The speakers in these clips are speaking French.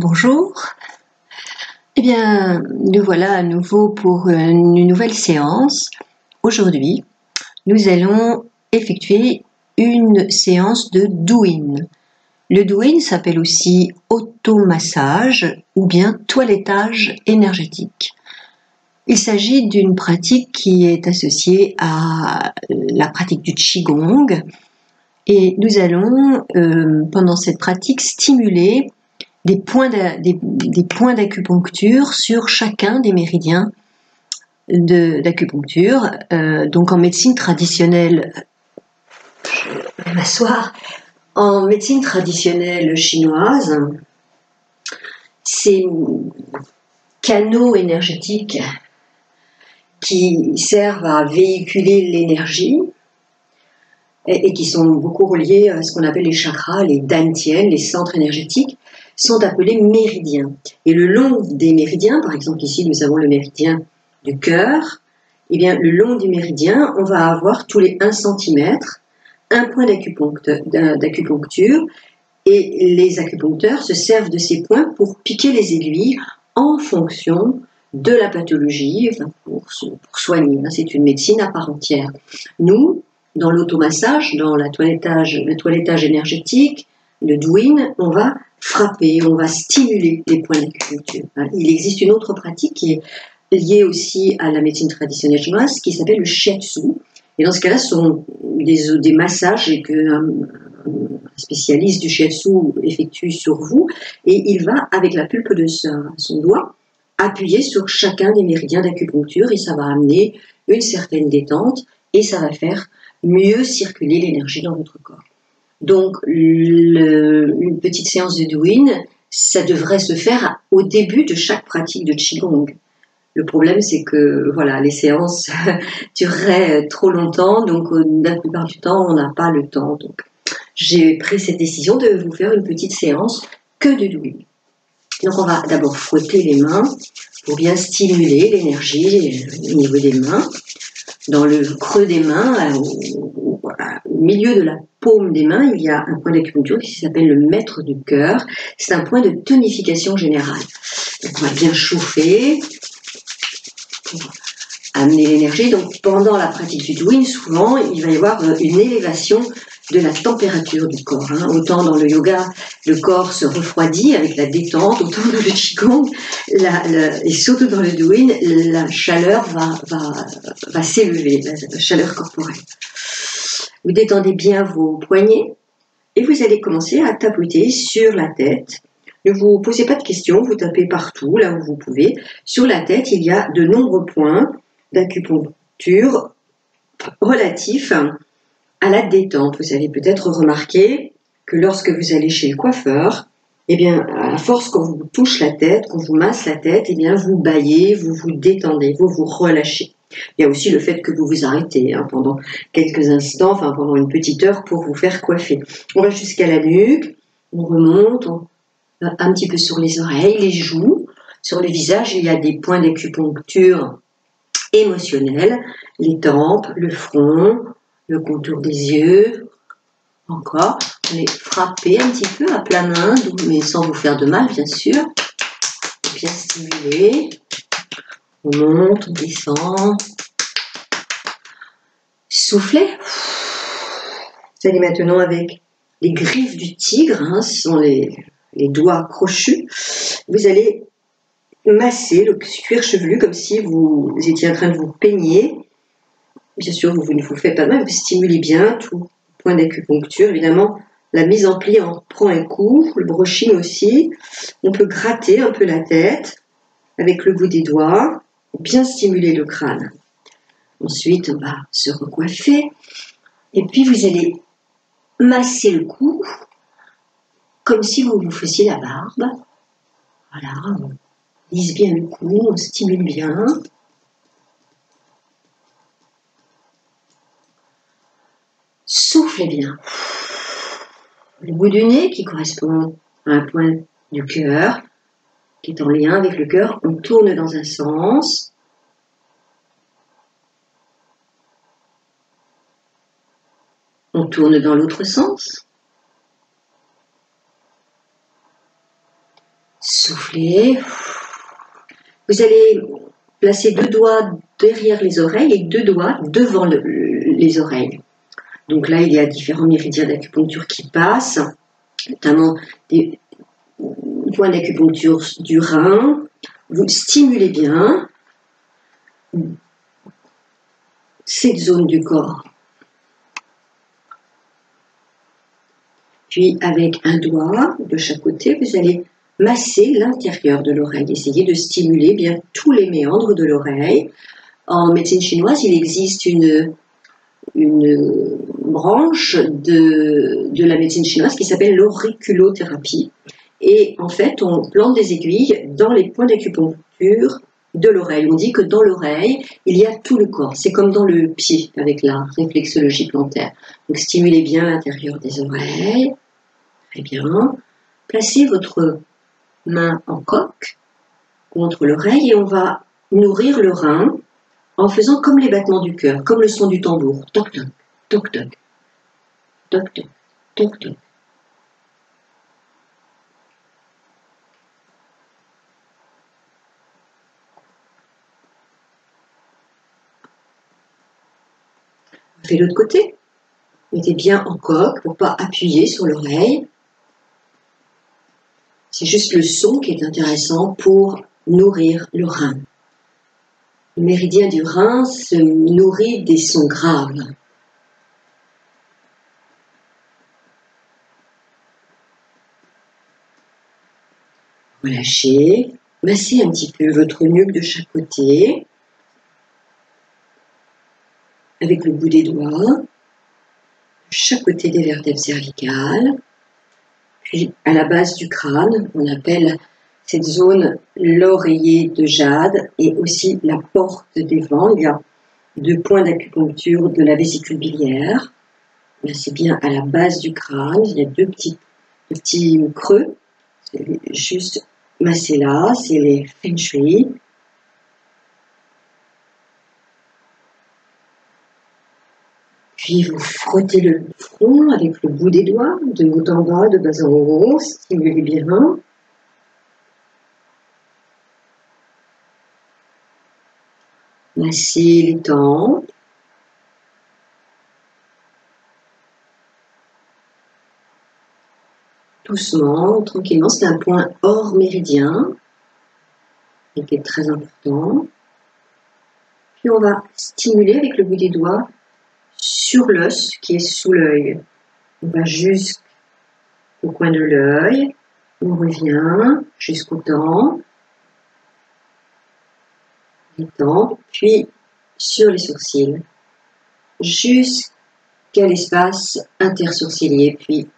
Bonjour. Eh bien, nous voilà à nouveau pour une nouvelle séance. Aujourd'hui, nous allons effectuer une séance de douyin. Le douyin s'appelle aussi automassage ou bien toilettage énergétique. Il s'agit d'une pratique qui est associée à la pratique du Qigong et nous allons, pendant cette pratique, stimuler des points d'acupuncture sur chacun des méridiens d'acupuncture. Donc en médecine traditionnelle, je vais m'asseoir, en médecine traditionnelle chinoise, ces canaux énergétiques qui servent à véhiculer l'énergie et qui sont beaucoup reliés à ce qu'on appelle les chakras, les dantians, les centres énergétiques, sont appelés méridiens. Et le long des méridiens, par exemple ici nous avons le méridien du cœur, et bien le long du méridien, on va avoir tous les 1 cm un point d'acupuncture, et les acupuncteurs se servent de ces points pour piquer les aiguilles en fonction de la pathologie, enfin pour soigner. C'est une médecine à part entière. Nous, dans l'automassage, dans le toilettage énergétique, le douyin, on va frapper, on va stimuler les points d'acupuncture. Il existe une autre pratique qui est liée aussi à la médecine traditionnelle chinoise qui s'appelle le shiatsu. Et dans ce cas-là, ce sont des massages qu'un spécialiste du shiatsu effectue sur vous, et il va, avec la pulpe de son doigt, appuyer sur chacun des méridiens d'acupuncture et ça va amener une certaine détente et ça va faire mieux circuler l'énergie dans votre corps. Donc, une petite séance de douyin, ça devrait se faire au début de chaque pratique de Qigong. Le problème, c'est que voilà, les séances dureraient trop longtemps, donc la plupart du temps, on n'a pas le temps. Donc, j'ai pris cette décision de vous faire une petite séance que de douyin. Donc, on va d'abord frotter les mains pour bien stimuler l'énergie au niveau des mains. Dans le creux des mains, au milieu de la paume des mains, il y a un point d'acupuncture qui s'appelle le maître du cœur. C'est un point de tonification générale. Donc, on va bien chauffer pour amener l'énergie. Donc, pendant la pratique du douyin, souvent, il va y avoir une élévation de la température du corps. Autant dans le yoga, le corps se refroidit avec la détente, autant dans le Qigong, et surtout dans le douyin, la chaleur va s'élever, la chaleur corporelle. Vous détendez bien vos poignets et vous allez commencer à tapoter sur la tête. Ne vous posez pas de questions, vous tapez partout, là où vous pouvez. Sur la tête, il y a de nombreux points d'acupuncture relatifs à la détente. Vous avez peut-être remarqué que lorsque vous allez chez le coiffeur, eh bien, à force qu'on vous touche la tête, qu'on vous masse la tête, eh bien, vous bâillez, vous vous détendez, vous vous relâchez. Il y a aussi le fait que vous vous arrêtez pendant quelques instants, enfin pendant une petite heure pour vous faire coiffer. On va jusqu'à la nuque, on remonte, un petit peu sur les oreilles, les joues. Sur le visage, il y a des points d'acupuncture émotionnels, les tempes, le front, le contour des yeux. Encore, vous allez frapper un petit peu à plat main, mais sans vous faire de mal, bien sûr. Bien stimuler. On monte, on descend. Soufflez. Vous allez maintenant avec les griffes du tigre, ce sont les doigts crochus. Vous allez masser le cuir chevelu comme si vous étiez en train de vous peigner. Bien sûr, vous ne vous faites pas de mal, vous stimulez bien tout point d'acupuncture. Évidemment, la mise en pli en prend un coup, le brushing aussi. On peut gratter un peu la tête avec le bout des doigts, pour bien stimuler le crâne. Ensuite, on va se recoiffer. Et puis, vous allez masser le cou, comme si vous vous faisiez la barbe. Voilà, on lisse bien le cou, on stimule bien. Soufflez bien. Le bout du nez qui correspond à un point du cœur, qui est en lien avec le cœur, on tourne dans un sens. On tourne dans l'autre sens. Soufflez. Vous allez placer 2 doigts derrière les oreilles et 2 doigts devant les oreilles. Donc là, il y a différents méridiens d'acupuncture qui passent, notamment des points d'acupuncture du rein. Vous stimulez bien cette zone du corps. Puis avec un doigt de chaque côté, vous allez masser l'intérieur de l'oreille. Essayez de stimuler bien tous les méandres de l'oreille. En médecine chinoise, il existe une branche de la médecine chinoise qui s'appelle l'auriculothérapie. Et en fait, on plante des aiguilles dans les points d'acupuncture de l'oreille. On dit que dans l'oreille, il y a tout le corps. C'est comme dans le pied avec la réflexologie plantaire. Donc stimulez bien l'intérieur des oreilles. Très bien. Placez votre main en coque contre l'oreille et on va nourrir le rein en faisant comme les battements du cœur, comme le son du tambour. Toc toc, toc toc, toc toc, toc toc. On fait l'autre côté. Mettez bien en coque pour ne pas appuyer sur l'oreille. C'est juste le son qui est intéressant pour nourrir le rein. Le méridien du rein se nourrit des sons graves. Relâchez, massez un petit peu votre nuque de chaque côté avec le bout des doigts, de chaque côté des vertèbres cervicales. Puis à la base du crâne, on appelle cette zone l'oreiller de jade et aussi la porte des vents. Il y a 2 points d'acupuncture de la vésicule biliaire. Là, c'est bien à la base du crâne. Il y a 2 petits creux. Juste masser là, c'est les feng shui. Puis vous frottez le front avec le bout des doigts, de haut en bas, de bas en haut, stimulez bien. Massez les tempes. Doucement, tranquillement, c'est un point hors méridien, qui est très important. Puis on va stimuler avec le bout des doigts sur l'os qui est sous l'œil. On va jusqu'au coin de l'œil, on revient jusqu'aux dents, puis sur les sourcils, jusqu'à l'espace intersourcilier, puis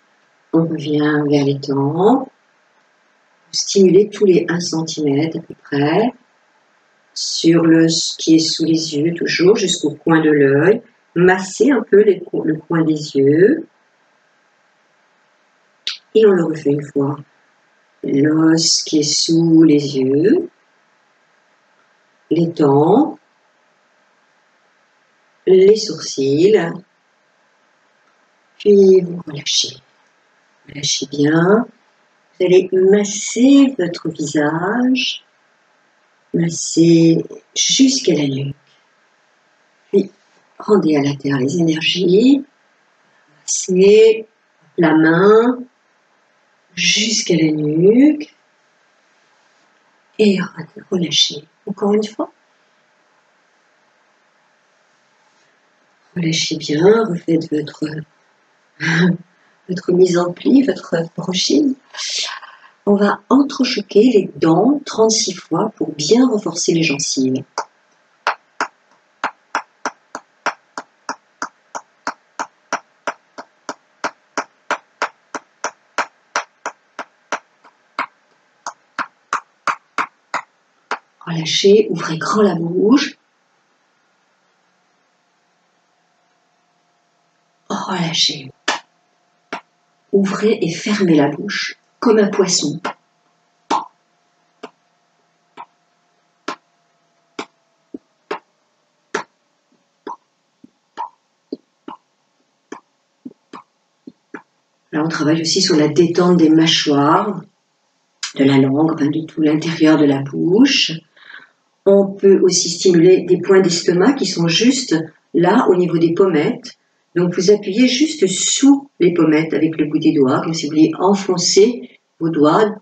on revient vers les tempes. Vous stimulez tous les 1 cm à peu près, sur l'os qui est sous les yeux, toujours jusqu'au coin de l'œil. Massez un peu le coin des yeux. Et on le refait une fois. L'os qui est sous les yeux, les tempes, les sourcils, puis vous relâchez. Relâchez bien. Vous allez masser votre visage, masser jusqu'à la nuque. Puis rendez à la terre les énergies. Massez la main jusqu'à la nuque et relâchez. Encore une fois. Relâchez bien, refaites votre mise en pli, votre brushing. On va entrechoquer les dents 36 fois pour bien renforcer les gencives. Relâchez, ouvrez grand la bouche. Relâchez. Ouvrez et fermez la bouche comme un poisson. Là, on travaille aussi sur la détente des mâchoires, de la langue, enfin de tout l'intérieur de la bouche. On peut aussi stimuler des points d'estomac qui sont juste là au niveau des pommettes. Donc vous appuyez juste sous les pommettes avec le bout des doigts, comme si vous vouliez enfoncer vos doigts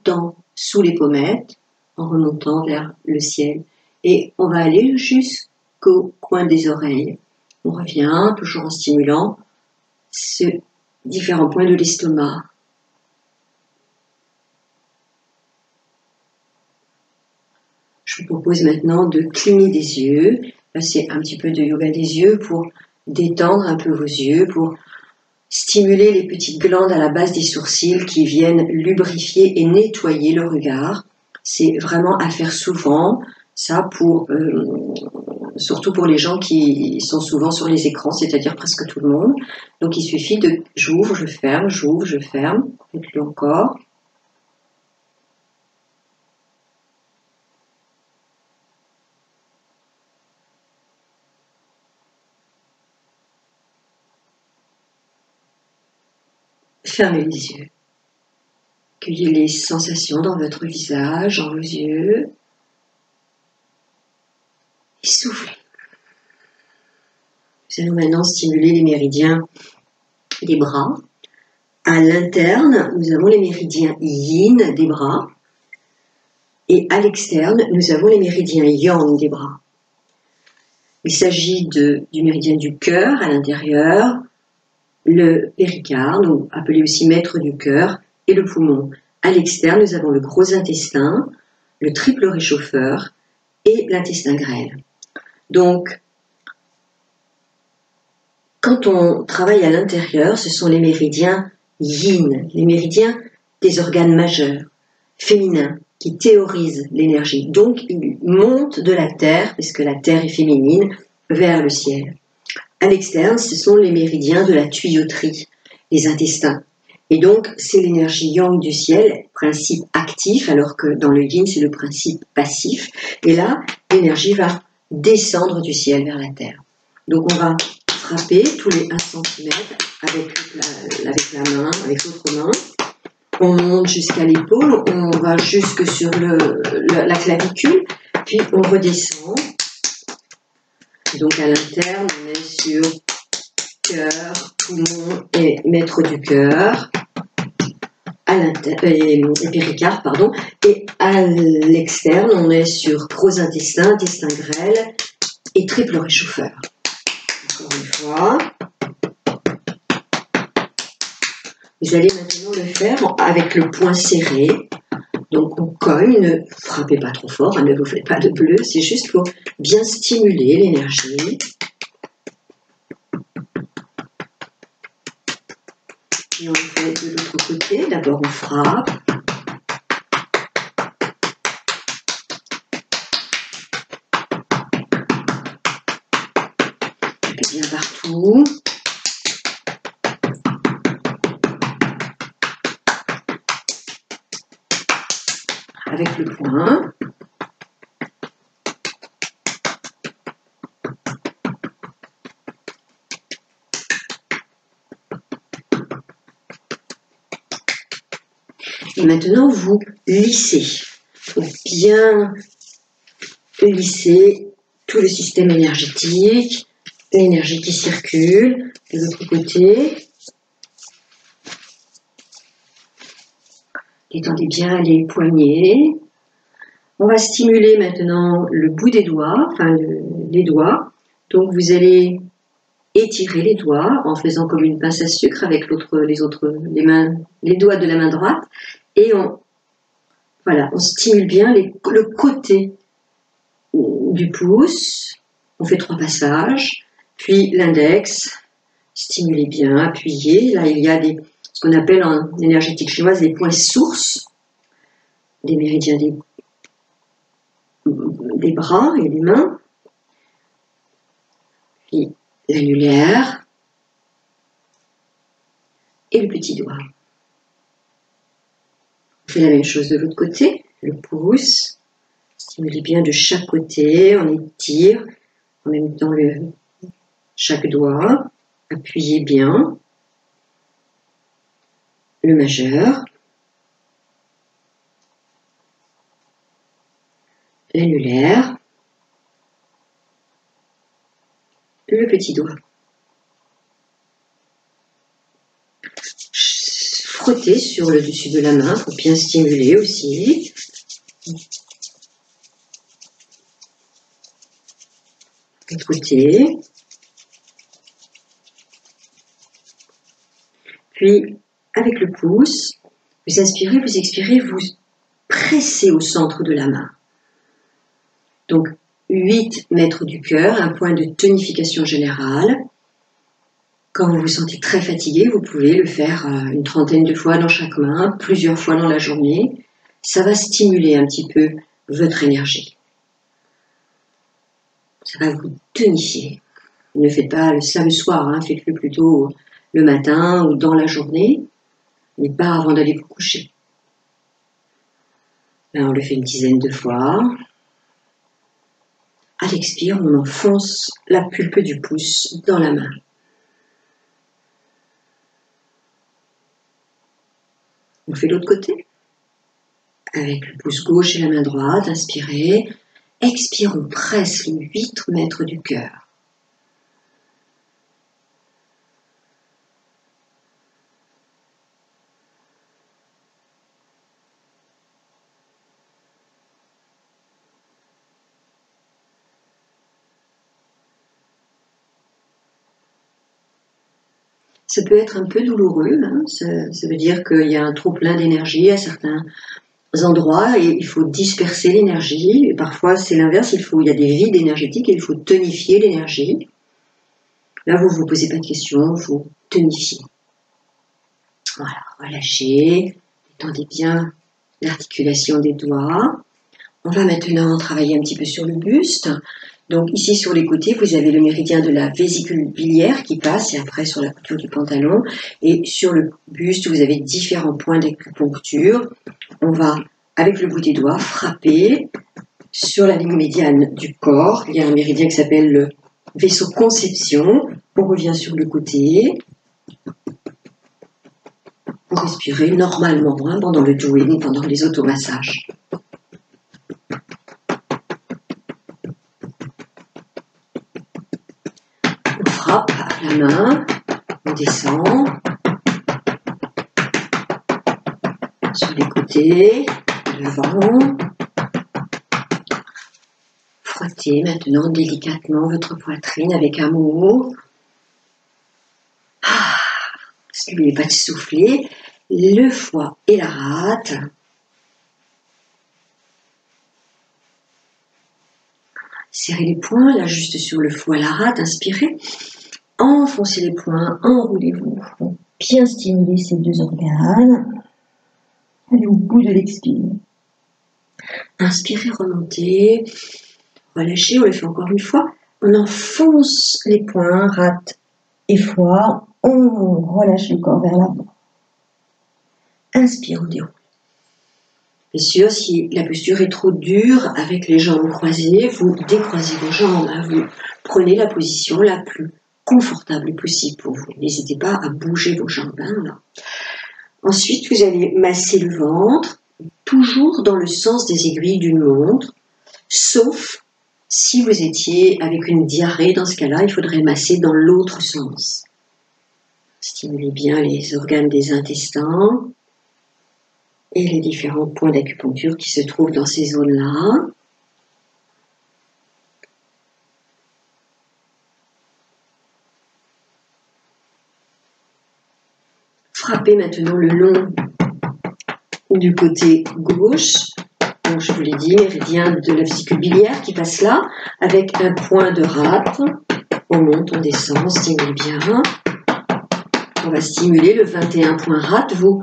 sous les pommettes en remontant vers le ciel. Et on va aller jusqu'au coin des oreilles. On revient toujours en stimulant ces différents points de l'estomac. Je vous propose maintenant de cligner des yeux. Là, c'est un petit peu de yoga des yeux pour détendre un peu vos yeux, pour stimuler les petites glandes à la base des sourcils qui viennent lubrifier et nettoyer le regard. C'est vraiment à faire souvent, ça surtout pour les gens qui sont souvent sur les écrans, c'est-à-dire presque tout le monde. Donc il suffit de j'ouvre, je ferme, faites-le encore. Fermez les yeux. Accueillez les sensations dans votre visage, dans vos yeux. Et soufflez. Nous allons maintenant stimuler les méridiens des bras. À l'interne, nous avons les méridiens yin des bras. Et à l'externe, nous avons les méridiens yang des bras. Il s'agit du méridien du cœur à l'intérieur, le péricarde, appelé aussi maître du cœur, et le poumon. À l'externe, nous avons le gros intestin, le triple réchauffeur et l'intestin grêle. Donc, quand on travaille à l'intérieur, ce sont les méridiens yin, les méridiens des organes majeurs, féminins, qui théorisent l'énergie. Donc, ils montent de la terre, puisque la terre est féminine, vers le ciel. À l'externe, ce sont les méridiens de la tuyauterie, les intestins. Et donc, c'est l'énergie yang du ciel, principe actif, alors que dans le yin, c'est le principe passif. Et là, l'énergie va descendre du ciel vers la terre. Donc, on va frapper tous les 1 cm avec la main, avec l'autre main. On monte jusqu'à l'épaule, on va jusque sur la clavicule, puis on redescend. Donc à l'interne, on est sur cœur, poumon et maître du cœur, et péricarde, pardon. Et à l'externe, on est sur gros intestin, intestin grêle et triple réchauffeur. Encore une fois. Vous allez maintenant le faire avec le poing serré. Donc on cogne, ne frappez pas trop fort, ne vous faites pas de bleu, c'est juste pour bien stimuler l'énergie. Et on le fait de l'autre côté, d'abord on frappe. Et bien partout. Avec le poing. Et maintenant, vous lissez. Il faut bien lisser tout le système énergétique, l'énergie qui circule de l'autre côté. Détendez bien les poignets. On va stimuler maintenant le bout des doigts, enfin les doigts. Donc vous allez étirer les doigts en faisant comme une pince à sucre avec les doigts de la main droite. Et on stimule bien le côté du pouce. On fait 3 passages. Puis l'index, stimulez bien, appuyez. Là, il y a ce qu'on appelle en énergétique chinoise les points sources, des méridiens des bras et des mains. Puis l'annulaire et le petit doigt. On fait la même chose de l'autre côté, le pouce. Stimulez bien de chaque côté, on étire en même temps chaque doigt. Appuyez bien. Le majeur. l'annulaire, le petit doigt. Frotter sur le dessus de la main pour bien stimuler aussi. L'autre côté. Puis, avec le pouce, vous inspirez, vous expirez, vous pressez au centre de la main. Donc, 8 mètres du cœur, un point de tonification générale. Quand vous vous sentez très fatigué, vous pouvez le faire une trentaine de fois dans chaque main, plusieurs fois dans la journée. Ça va stimuler un petit peu votre énergie. Ça va vous tonifier. Ne faites pas ça le soir, hein, faites-le plutôt le matin ou dans la journée, mais pas avant d'aller vous coucher. Là, on le fait une dizaine de fois. À l'expire, on enfonce la pulpe du pouce dans la main. On fait l'autre côté. Avec le pouce gauche et la main droite, inspirez. Expire, on presse les 8 mètres du cœur. Ça peut être un peu douloureux, hein. Ça veut dire qu'il y a un trop plein d'énergie à certains endroits et il faut disperser l'énergie. Et parfois c'est l'inverse, il y a des vides énergétiques et il faut tonifier l'énergie. Là vous ne vous posez pas de questions, vous tonifiez. Voilà, relâchez, détendez bien l'articulation des doigts. On va maintenant travailler un petit peu sur le buste. Donc ici sur les côtés, vous avez le méridien de la vésicule biliaire qui passe et après sur la couture du pantalon. Et sur le buste, vous avez différents points d'acupuncture. On va, avec le bout des doigts, frapper sur la ligne médiane du corps. Il y a un méridien qui s'appelle le vaisseau conception. On revient sur le côté. Vous respirez normalement hein, pendant le doing, pendant les automassages. On frappe à la main, on descend sur les côtés, devant. Frottez maintenant délicatement votre poitrine avec amour. Parce n'oubliez pas de souffler. Le foie et la rate. Serrez les poings, là juste sur le foie, la rate, inspirez. Enfoncez les poings, enroulez-vous. Bien stimuler ces deux organes. Allez au bout de l'expire. Inspirez, remontez. Relâchez, on le fait encore une fois. On enfonce les poings, rate et foie. On relâche le corps vers l'avant. Inspire, on déroule. Bien sûr, si la posture est trop dure avec les jambes croisées, vous décroisez vos jambes. Hein, vous prenez la position la plus confortable possible pour vous. N'hésitez pas à bouger vos jambes. Hein, là. Ensuite, vous allez masser le ventre, toujours dans le sens des aiguilles d'une montre, sauf si vous étiez avec une diarrhée. Dans ce cas-là, il faudrait masser dans l'autre sens. Stimulez bien les organes des intestins et les différents points d'acupuncture qui se trouvent dans ces zones-là. Frappez maintenant le long du côté gauche. Donc, je vous l'ai dit, méridien de la vésicule biliaire qui passe là, avec un point de rate. On monte, on descend, stimule bien. On va stimuler le 21 point rate. Vous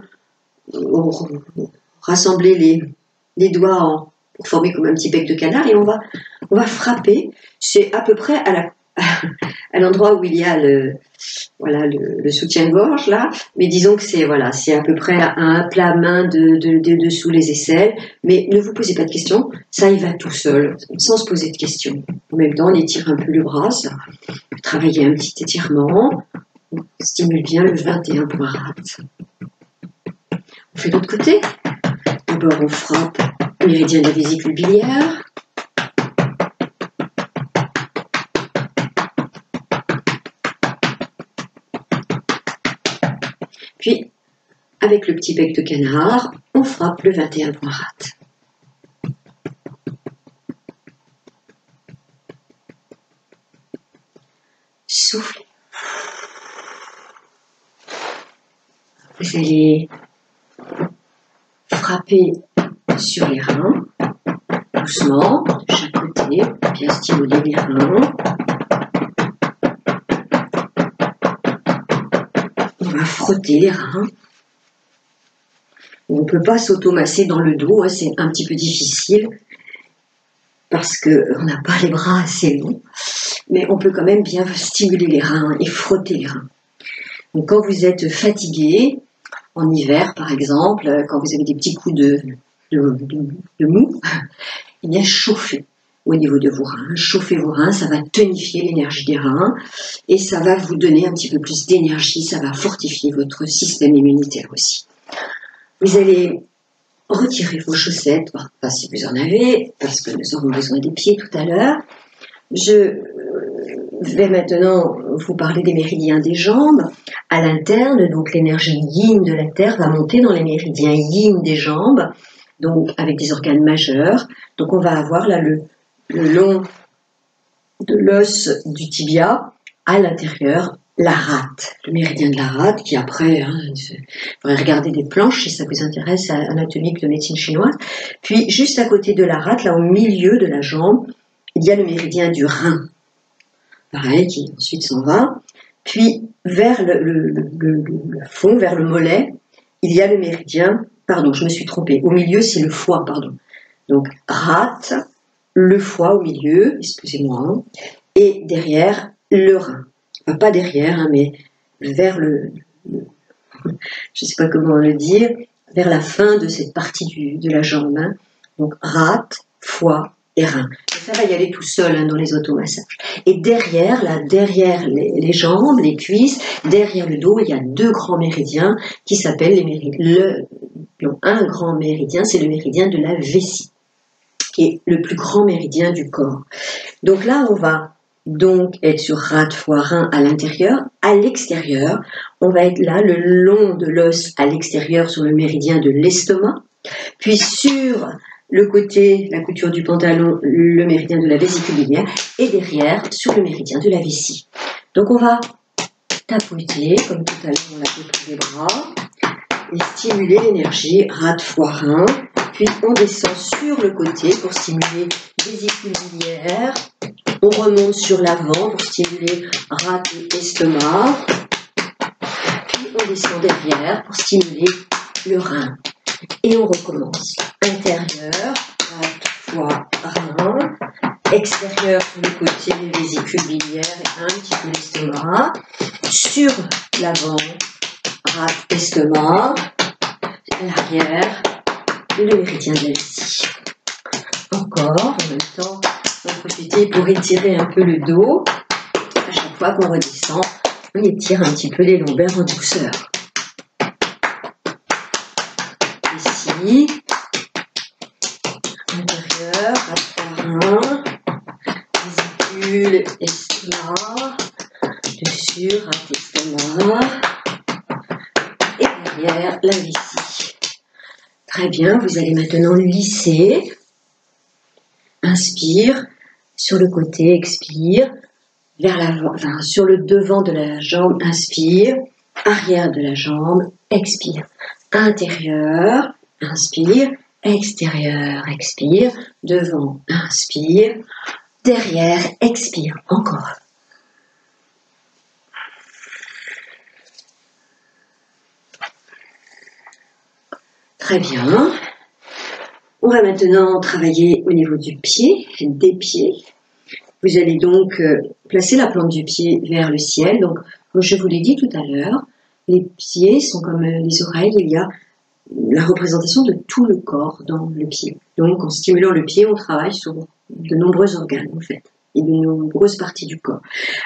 rassemblez les doigts pour former comme un petit bec de canard et on va frapper. C'est à peu près à l'endroit où il y a le soutien-gorge là, mais disons que c'est à peu près à un plat main de dessous les aisselles, mais ne vous posez pas de questions, ça y va tout seul, sans se poser de questions. En même temps, on étire un peu le bras, ça. Travailler un petit étirement, on stimule bien le 21 point rate. On fait de l'autre côté. D'abord, on frappe le méridien de la vésicule biliaire. avec le petit bec de canard, on frappe le 21 points rate. Soufflez. Vous allez frapper sur les reins, doucement, de chaque côté, bien stimuler les reins. On va frotter les reins. On ne peut pas s'automasser dans le dos, hein, c'est un petit peu difficile parce qu'on n'a pas les bras assez longs, mais on peut quand même bien stimuler les reins et frotter les reins. Donc quand vous êtes fatigué, en hiver par exemple, quand vous avez des petits coups de mou, eh bien chauffez au niveau de vos reins. Chauffez vos reins, ça va tonifier l'énergie des reins et ça va vous donner un petit peu plus d'énergie, ça va fortifier votre système immunitaire aussi. Vous allez retirer vos chaussettes, pas si vous en avez, parce que nous aurons besoin des pieds tout à l'heure. Je vais maintenant vous parler des méridiens des jambes. À l'interne, donc l'énergie yin de la terre va monter dans les méridiens yin des jambes, donc avec des organes majeurs. Donc on va avoir là le long de l'os du tibia, à l'intérieur, la rate, le méridien de la rate, qui après, il faudrait regarder des planches si ça vous intéresse, anatomique de médecine chinoise. Puis juste à côté de la rate, là au milieu de la jambe, il y a le méridien du rein, pareil, qui ensuite s'en va. Puis vers le fond, vers le mollet, il y a le méridien, pardon, je me suis trompée, au milieu c'est le foie, pardon. Donc rate, le foie au milieu, excusez-moi, et derrière le rein. Enfin, pas derrière, hein, mais vers je ne sais pas comment le dire, vers la fin de cette partie de la jambe. Hein. Donc rate, foie et rein. Et ça va y aller tout seul hein, dans les automassages. Et derrière, là, derrière les jambes, les cuisses, derrière le dos, il y a deux grands méridiens qui s'appellent les méridiens. Un grand méridien, c'est le méridien de la vessie, qui est le plus grand méridien du corps. Donc là, on va donc être sur rate, foie, rein à l'intérieur. À l'extérieur, on va être là, le long de l'os à l'extérieur sur le méridien de l'estomac. Puis sur le côté, la couture du pantalon, le méridien de la vésicule biliaire. Et derrière, sur le méridien de la vessie. Donc on va tapoter, comme tout à l'heure, on l'a fait pour les bras. Et stimuler l'énergie, rate, foie, rein. Puis on descend sur le côté pour stimuler vésicule biliaire. On remonte sur l'avant pour stimuler rate et estomac. Puis on descend derrière pour stimuler le rein. Et on recommence. Intérieur, rate, foie, rein. Extérieur sur le côté, vésicule biliaire et un petit peu l'estomac. Sur l'avant, rate, estomac. À l'arrière, le méridien de la vessie. Encore, en même temps, on va profiter pour étirer un peu le dos. À chaque fois qu'on redescend, on étire un petit peu les lombaires en douceur. Ici, intérieur, rate, vésicule, estomac, dessus, rate, estomac, et derrière, la vessie. Très bien, vous allez maintenant lisser. Inspire, sur le côté, expire, vers l'avant, enfin, sur le devant de la jambe, inspire, arrière de la jambe, expire, intérieur, inspire, extérieur, expire, devant, inspire, derrière, expire, encore. Très bien. On va maintenant travailler au niveau du pied, des pieds. Vous allez donc placer la plante du pied vers le ciel. Donc, comme je vous l'ai dit tout à l'heure, les pieds sont comme les oreilles. Il y a la représentation de tout le corps dans le pied. Donc, en stimulant le pied, on travaille sur de nombreux organes, en fait, et de nombreuses parties du corps.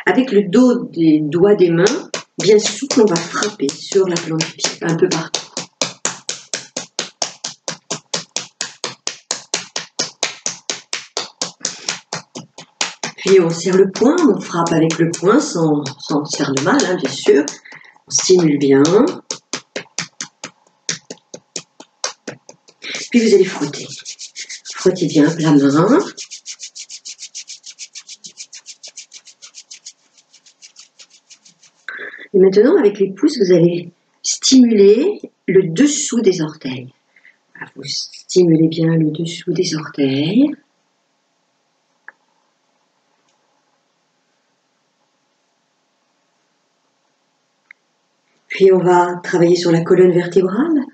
Avec le dos des doigts des mains, bien souple, on va frapper sur la plante du pied, un peu partout. Puis on serre le poing, on frappe avec le poing sans faire de mal, hein, bien sûr. On stimule bien. Puis vous allez frotter. Frottez bien la main. Et maintenant, avec les pouces, vous allez stimuler le dessous des orteils. Vous stimulez bien le dessous des orteils. Puis on va travailler sur la colonne vertébrale,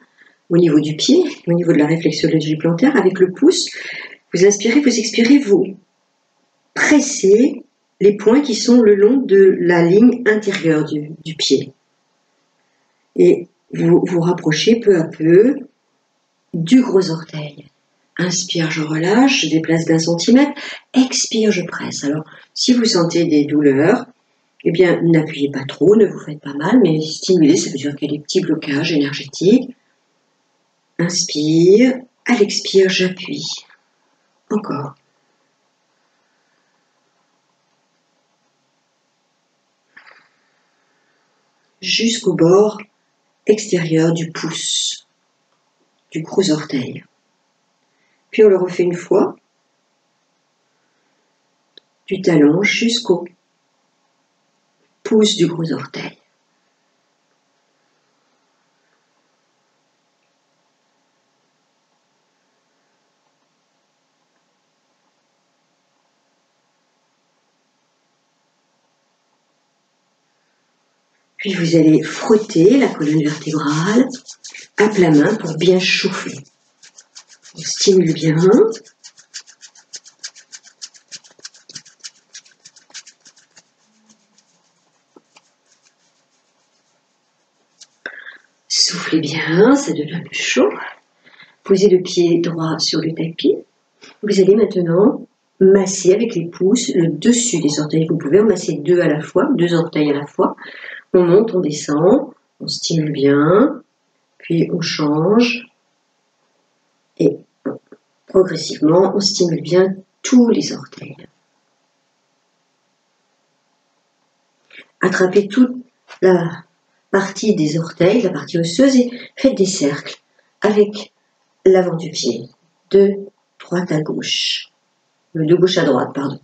au niveau du pied, au niveau de la réflexologie plantaire. Avec le pouce, vous inspirez, vous expirez, vous pressez les points qui sont le long de la ligne intérieure du pied. Et vous vous rapprochez peu à peu du gros orteil. Inspire, je relâche, je déplace d'1 centimètre. Expire, je presse. Alors, si vous sentez des douleurs, eh bien, n'appuyez pas trop, ne vous faites pas mal, mais stimulez, ça veut dire qu'il y a des petits blocages énergétiques. Inspire, à l'expire, j'appuie. Encore. Jusqu'au bord extérieur du pouce, du gros orteil. Puis on le refait une fois, du talon jusqu'au pouce du gros orteil. Puis vous allez frotter la colonne vertébrale à plat main pour bien chauffer. On stimule bien. Soufflez bien, ça devient plus chaud. Posez le pied droit sur le tapis. Vous allez maintenant masser avec les pouces le dessus des orteils. Vous pouvez en masser 2 à la fois, 2 orteils à la fois. On monte, on descend, on stimule bien, puis on change. Et progressivement, on stimule bien tous les orteils. Attrapez toute la partie des orteils, la partie osseuse, et faites des cercles avec l'avant du pied, de droite à gauche, de gauche à droite, pardon.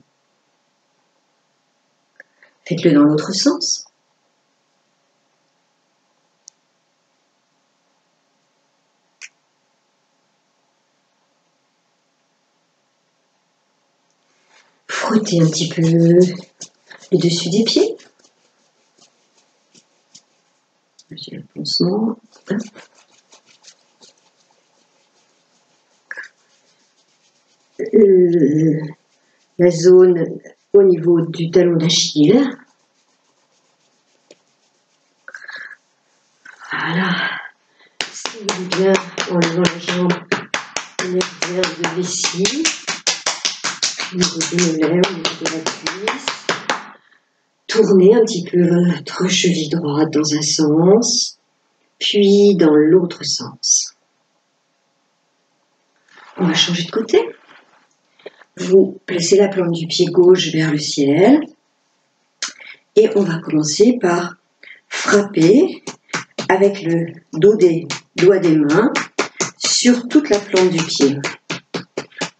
Faites-le dans l'autre sens. Frottez un petit peu le dessus des pieds. J'ai un pansement. La zone au niveau du talon d'Achille. Voilà. Stimulez bien en levant la jambe les nerfs de vessie, au niveau des mollets, au niveau de la cuisse. Tournez un petit peu votre cheville droite dans un sens, puis dans l'autre sens. On va changer de côté. Vous placez la plante du pied gauche vers le ciel et on va commencer par frapper avec le dos des doigts des mains sur toute la plante du pied.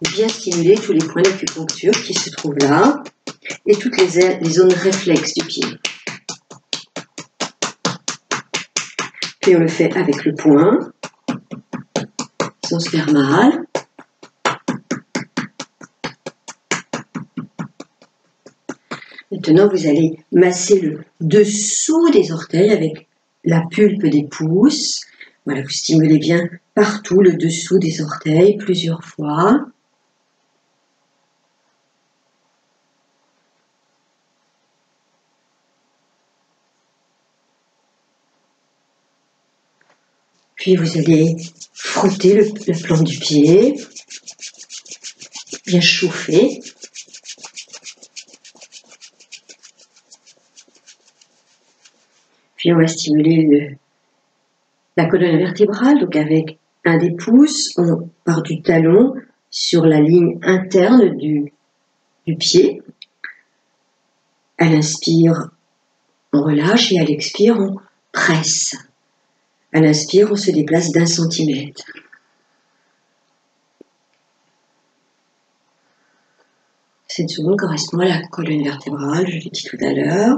Bien stimuler tous les points d'acupuncture qui se trouvent là et toutes les zones réflexes du pied. Puis on le fait avec le poing, sans se faire mal. Maintenant, vous allez masser le dessous des orteils avec la pulpe des pouces. Voilà, vous stimulez bien partout le dessous des orteils plusieurs fois. Puis vous allez frotter la plante du pied, bien chauffer. Puis on va stimuler la colonne vertébrale, donc avec un des pouces, on part du talon sur la ligne interne du pied. À l'inspire, on relâche et à l'expire, on presse. À l'inspire, on se déplace d'1 centimètre. Cette zone correspond à la colonne vertébrale, je l'ai dit tout à l'heure.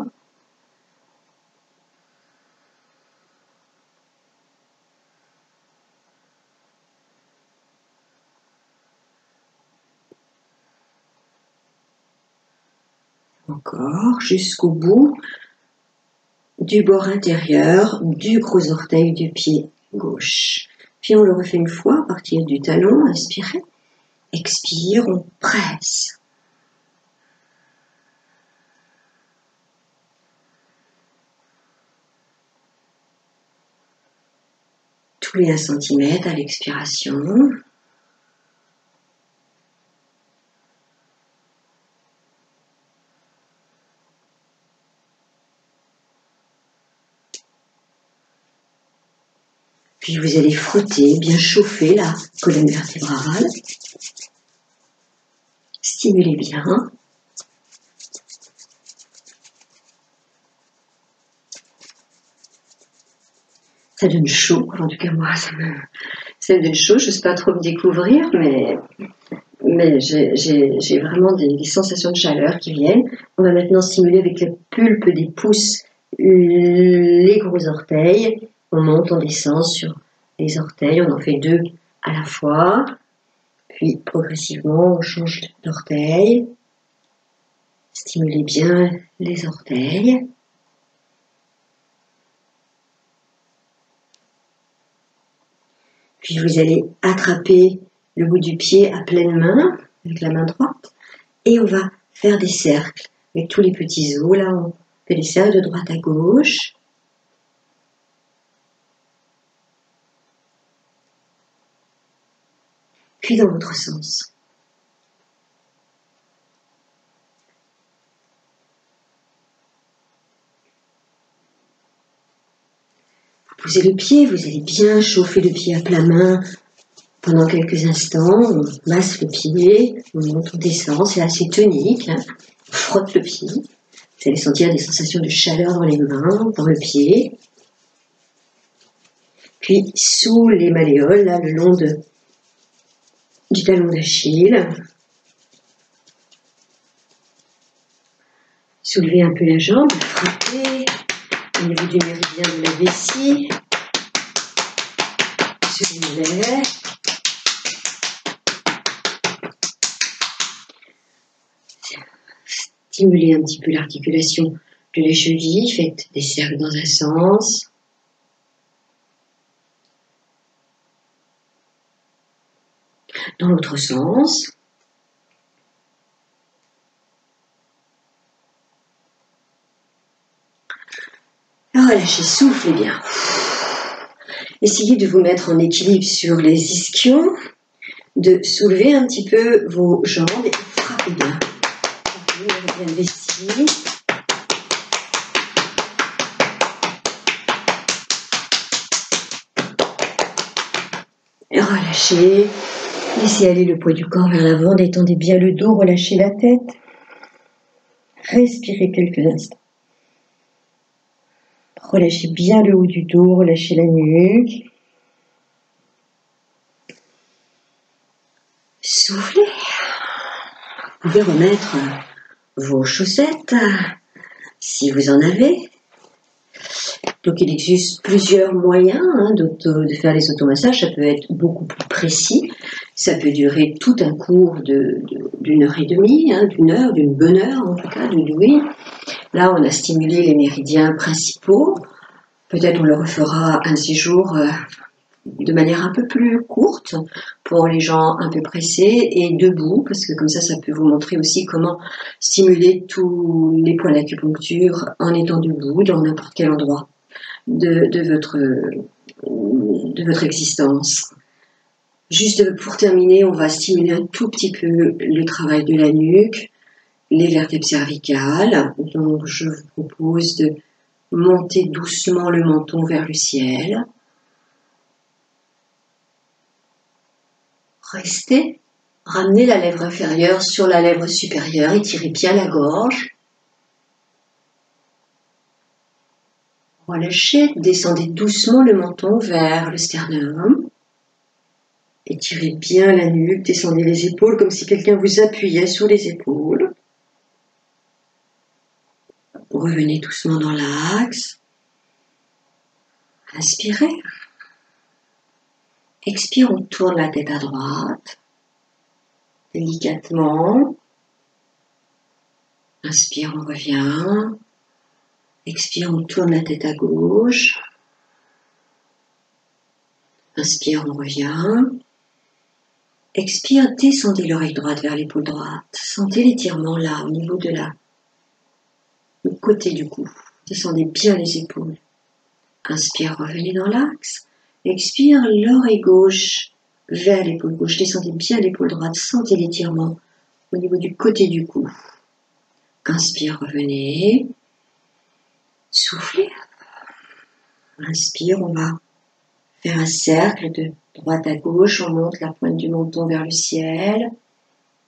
Encore jusqu'au bout du bord intérieur du gros orteil du pied gauche. Puis on le refait une fois à partir du talon, inspirez, expire, on presse. Tous les 1 cm à l'expiration. Puis vous allez frotter, bien chauffer la colonne vertébrale. Stimulez bien. Ça donne chaud, en tout cas moi ça me donne chaud, je ne sais pas trop me découvrir, mais j'ai vraiment des sensations de chaleur qui viennent. On va maintenant stimuler avec la pulpe des pouces les gros orteils. On monte, on descend sur les orteils, on en fait 2 à la fois. Puis progressivement, on change d'orteil. Stimulez bien les orteils. Puis vous allez attraper le bout du pied à pleine main, avec la main droite, et on va faire des cercles avec tous les petits os. Là, on fait des cercles de droite à gauche. Puis dans l'autre sens. Vous posez le pied, vous allez bien chauffer le pied à plat main pendant quelques instants. On masse le pied, on monte, on descend, c'est assez tonique. Hein. On frotte le pied. Vous allez sentir des sensations de chaleur dans les mains, dans le pied. Puis sous les malléoles, là, le long du talon d'Achille. Soulevez un peu la jambe, frappez au niveau du méridien de la vessie. Soulevez. Stimulez un petit peu l'articulation de la cheville, faites des cercles dans un sens. Dans l'autre sens. Relâchez, soufflez bien. Essayez de vous mettre en équilibre sur les ischions, de soulever un petit peu vos jambes et frappez bien. Frappez bien vessie. Relâchez. Laissez aller le poids du corps vers l'avant, détendez bien le dos, relâchez la tête. Respirez quelques instants. Relâchez bien le haut du dos, relâchez la nuque. Soufflez. Vous pouvez remettre vos chaussettes, si vous en avez. Donc il existe plusieurs moyens de faire les automassages, ça peut être beaucoup plus précis, ça peut durer tout un cours d'une heure et demie, d'une bonne heure en tout cas, oui. Là on a stimulé les méridiens principaux, peut-être on le refera un de ces jours de manière un peu plus courte pour les gens un peu pressés et debout, parce que comme ça peut vous montrer aussi comment stimuler tous les points d'acupuncture en étant debout dans n'importe quel endroit de votre existence. Juste pour terminer, on va stimuler un tout petit peu le travail de la nuque, les vertèbres cervicales. Donc je vous propose de monter doucement le menton vers le ciel. Restez, ramenez la lèvre inférieure sur la lèvre supérieure, étirez bien la gorge. Relâchez, descendez doucement le menton vers le sternum. Étirez bien la nuque, descendez les épaules comme si quelqu'un vous appuyait sur les épaules. Revenez doucement dans l'axe. Inspirez. Expire, on tourne la tête à droite. Délicatement. Inspire, on revient. Expire, on tourne la tête à gauche. Inspire, on revient. Expire, descendez l'oreille droite vers l'épaule droite. Sentez l'étirement là, au niveau de le côté du cou. Descendez bien les épaules. Inspire, revenez dans l'axe. Expire, l'oreille gauche vers l'épaule gauche. Descendez bien l'épaule droite. Sentez l'étirement au niveau du côté du cou. Inspire, revenez. Soufflez. Inspire, on va faire un cercle de droite à gauche. On monte la pointe du menton vers le ciel,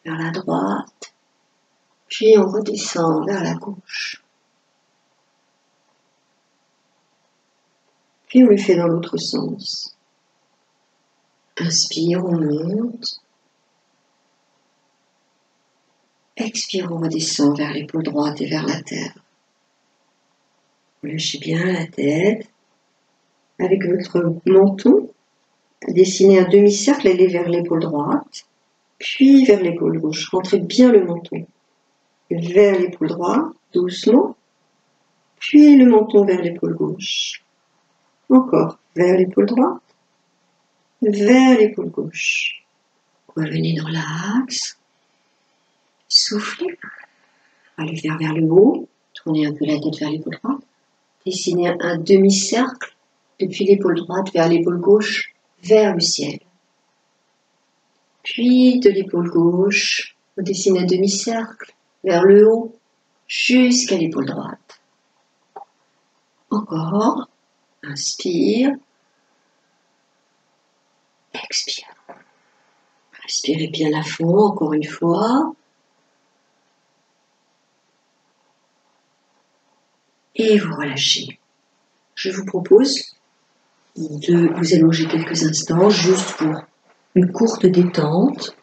vers la droite. Puis on redescend vers la gauche. Puis on le fait dans l'autre sens. Inspire, on monte. Expire, on redescend vers l'épaule droite et vers la terre. Lâchez bien la tête. Avec votre menton, dessinez un demi-cercle, allez vers l'épaule droite, puis vers l'épaule gauche. Rentrez bien le menton. Vers l'épaule droite, doucement, puis le menton vers l'épaule gauche. Encore, vers l'épaule droite, vers l'épaule gauche. Revenez dans l'axe. Soufflez. Allez vers le haut. Tournez un peu la tête vers l'épaule droite. Dessinez un demi-cercle depuis l'épaule droite vers l'épaule gauche, vers le ciel. Puis de l'épaule gauche, on dessine un demi-cercle vers le haut, jusqu'à l'épaule droite. Encore. Inspire. Expire. Inspirez bien à fond, encore une fois. Et vous relâchez. Je vous propose de vous allonger quelques instants, juste pour une courte détente.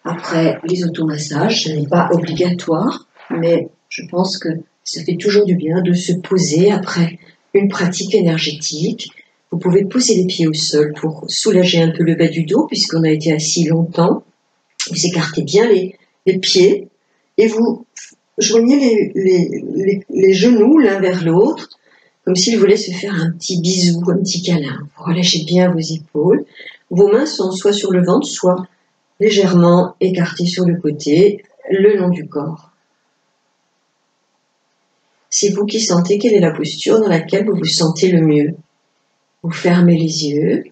Après les automassages, ce n'est pas obligatoire, mais je pense que ça fait toujours du bien de se poser après une pratique énergétique. Vous pouvez poser les pieds au sol pour soulager un peu le bas du dos, puisqu'on a été assis longtemps. Vous écartez bien les pieds et vous joignez les genoux l'un vers l'autre, comme s'ils voulaient se faire un petit bisou, un petit câlin. Vous relâchez bien vos épaules. Vos mains sont soit sur le ventre, soit légèrement écartées sur le côté, le long du corps. C'est vous qui sentez quelle est la posture dans laquelle vous vous sentez le mieux. Vous fermez les yeux.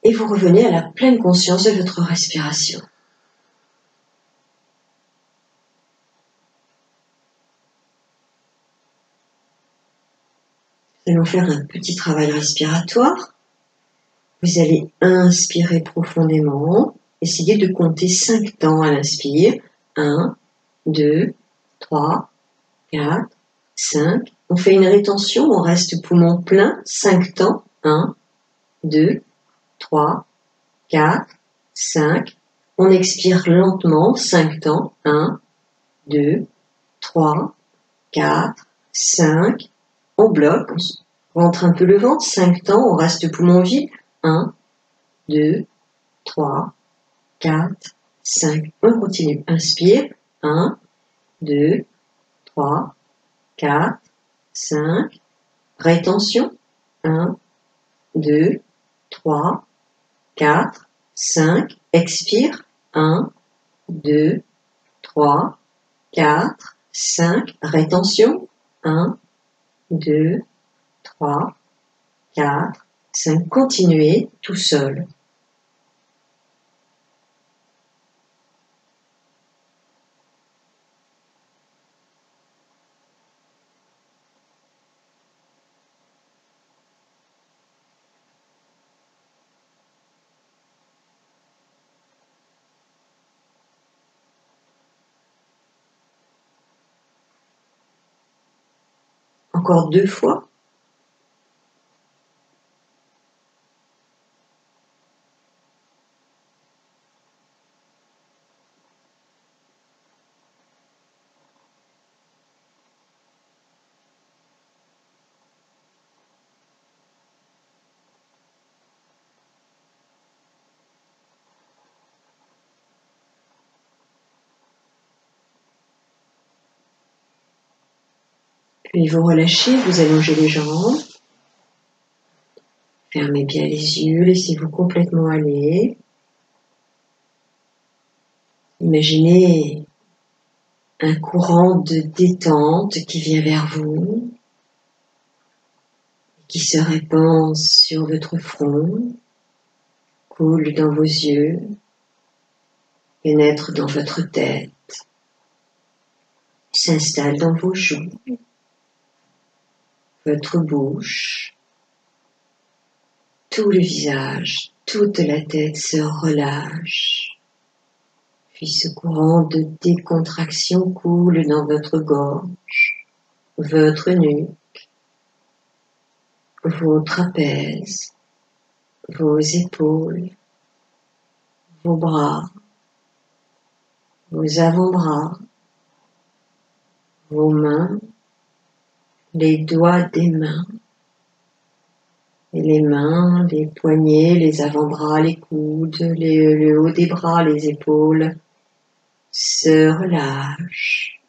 Et vous revenez à la pleine conscience de votre respiration. Nous allons faire un petit travail respiratoire. Vous allez inspirer profondément. Essayez de compter 5 temps à l'inspire. 1, 2, 3, 4, 5. On fait une rétention, on reste poumon plein. 5 temps. 1, 2, 3, 4, 5. On expire lentement. 5 temps. 1, 2, 3, 4, 5. On bloque, on rentre un peu le ventre. 5 temps, on reste poumon vide. 1, 2, 3, 4, 5. On continue. Inspire. 1, 2, 3, 4, 5. Rétention. 1, 2, 3, 4, 5. Expire. 1, 2, 3, 4, 5. Rétention. 1, 2, 3, 4, 5. Continuez tout seul. Encore 2 fois. Puis vous relâchez, vous allongez les jambes. Fermez bien les yeux, laissez-vous complètement aller. Imaginez un courant de détente qui vient vers vous, qui se répand sur votre front, coule dans vos yeux, pénètre dans votre tête, s'installe dans vos joues, votre bouche, tout le visage, toute la tête se relâche. Puis ce courant de décontraction coule dans votre gorge, votre nuque, vos trapèzes, vos épaules, vos bras, vos avant-bras, vos mains, les doigts des mains, et les mains, les poignets, les avant-bras, les coudes, le haut des bras, les épaules se relâchent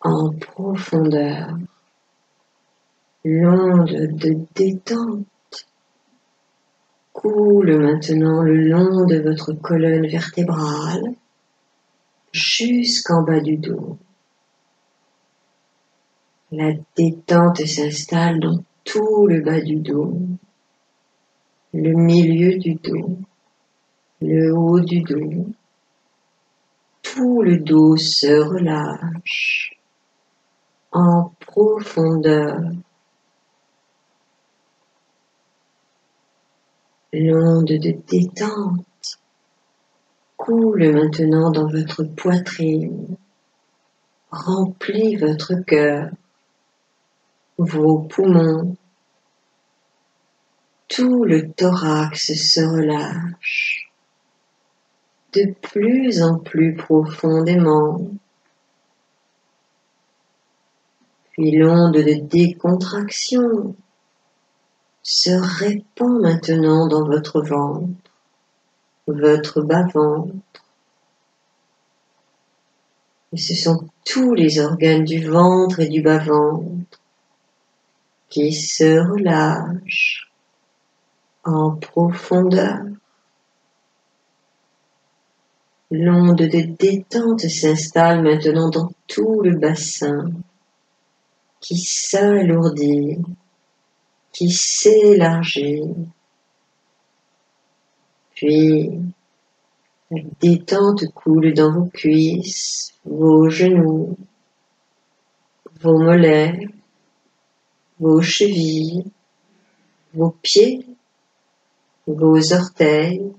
en profondeur. L'onde de détente coule maintenant le long de votre colonne vertébrale jusqu'en bas du dos. La détente s'installe dans tout le bas du dos, le milieu du dos, le haut du dos. Tout le dos se relâche en profondeur. L'onde de détente coule maintenant dans votre poitrine, remplit votre cœur, vos poumons. Tout le thorax se relâche de plus en plus profondément. Puis l'onde de décontraction se répand maintenant dans votre ventre, votre bas-ventre. Et ce sont tous les organes du ventre et du bas-ventre qui se relâchent en profondeur. L'onde de détente s'installe maintenant dans tout le bassin qui s'alourdit, qui s'élargit. Puis la détente coule dans vos cuisses, vos genoux, vos mollets, vos chevilles, vos pieds, vos orteils,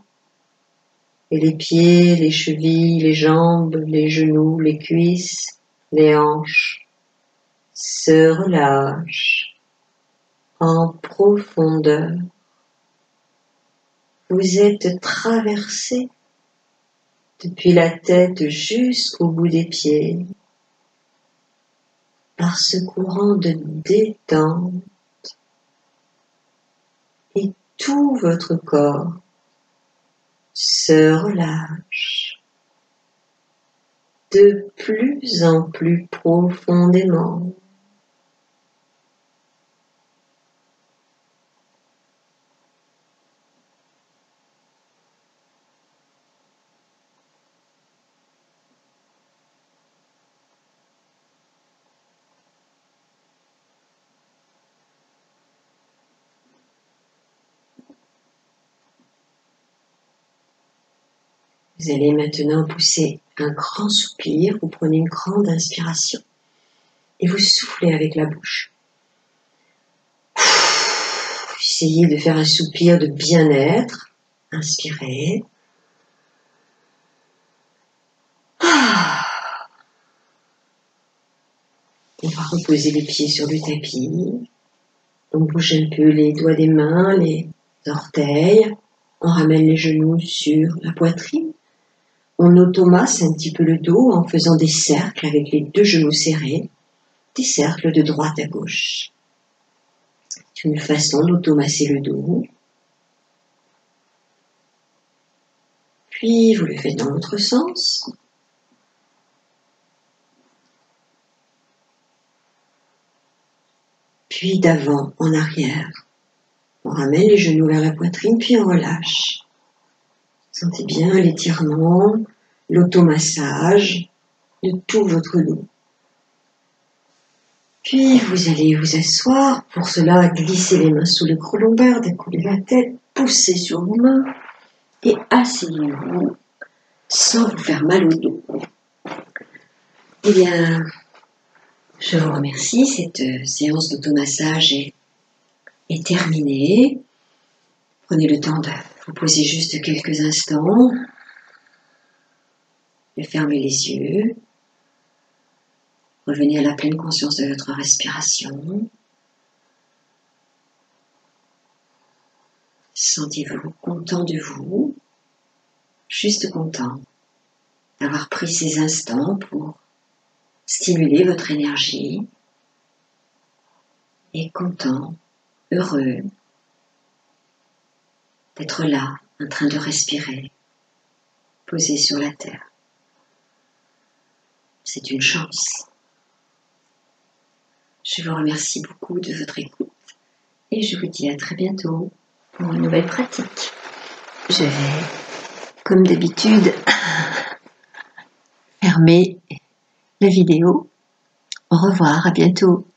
et les pieds, les chevilles, les jambes, les genoux, les cuisses, les hanches se relâchent en profondeur. Vous êtes traversé depuis la tête jusqu'au bout des pieds par ce courant de détente et tout votre corps se relâche de plus en plus profondément. Vous allez maintenant pousser un grand soupir, vous prenez une grande inspiration et vous soufflez avec la bouche. Essayez de faire un soupir de bien-être. Inspirez. On va reposer les pieds sur le tapis. On bouge un peu les doigts des mains, les orteils. On ramène les genoux sur la poitrine. On automasse un petit peu le dos en faisant des cercles avec les deux genoux serrés. Des cercles de droite à gauche. C'est une façon d'automasser le dos. Puis vous le faites dans l'autre sens. puis d'avant en arrière. On ramène les genoux vers la poitrine, puis on relâche. Sentez bien l'étirement, l'automassage de tout votre dos. Puis vous allez vous asseoir. Pour cela, glissez les mains sous le creux lombaire, décollez la tête, poussez sur vos mains et asseyez-vous sans vous faire mal au dos. Eh bien, je vous remercie. Cette séance d'automassage est terminée. Prenez le temps de vous poser juste quelques instants, de fermer les yeux. Revenez à la pleine conscience de votre respiration. Sentez-vous content de vous, juste content d'avoir pris ces instants pour stimuler votre énergie et content, heureux d'être là, en train de respirer, posé sur la terre. C'est une chance. Je vous remercie beaucoup de votre écoute et je vous dis à très bientôt pour une nouvelle pratique. Je vais, comme d'habitude, fermer la vidéo. Au revoir, à bientôt.